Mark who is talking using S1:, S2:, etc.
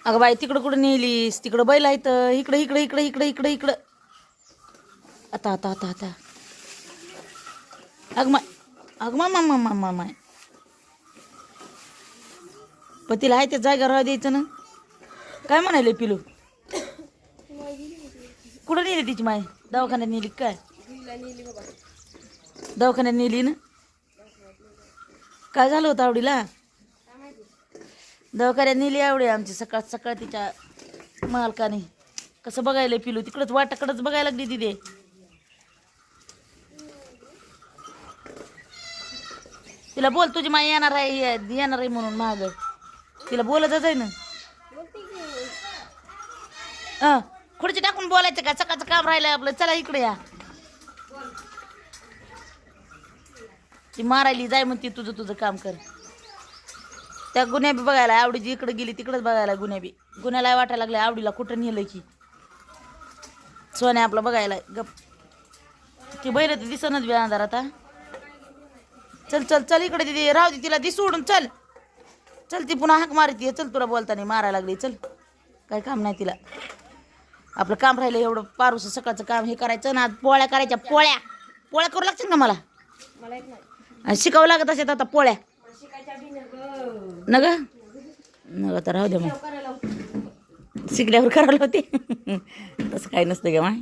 S1: अगं बाई तिकडं कुठं नेलीस? तिकडं बैल आहेत. इकडं इकडं इकडं इकडं इकडं इकडं. आता आता आता आता अग माय अग माय माय माय माय माय. पण तिला आहे त्या जागा राहू द्यायचं ना. काय म्हणाले पिलू? कुठं नेली तिची माय? दवाखान्यात नेली काय? दवाखान्यात नेली ना. काय झालं होतं आवडीला? दवाखान्यात नेली आवडी आमची सकाळ सकाळ तिच्या मालकाने. कसं बघायला पिलू? तिकडंच वाटाकडंच बघायला लागली तिथे. तिला बोल तुझी माई येणार आहे म्हणून माग. तिला बोलतच आहे ना. खुर्ची टाकून बोलायचं का? सकाळचं काम राहिलंय आपलं. चला इकडे या. ती मारायली जाय म्हणते तुझं तुझं काम कर. त्या गुन्ह्या बी बघायला आवडीची इकडे गेली तिकडंच बघायला गुन्ह्या बी. गुन्ह्याला वाटायला लागले आवडीला कुठं नेलं की. सोन्या आपलं बघायला गप. ती बैल तर दिसनच बी अंधार आता. चल चल चल इकडे तिथे राहू दे तिला दिस सोडून चल. चल ती पुन्हा हाक मारती. चल तुला बोलताना मारायला लागली. चल काय काम नाही तिला. आपलं काम राहिलं एवढं पारूस सकाळचं काम हे करायचं ना. पोळ्या करायच्या. पोळ्या पोळ्या करू लागतील का मला? शिकावं लागत असेल आता पोळ्या न ग. न आता राहू दे मग. शिकल्यावर करायला होते. तसं काही नसतं ग माय.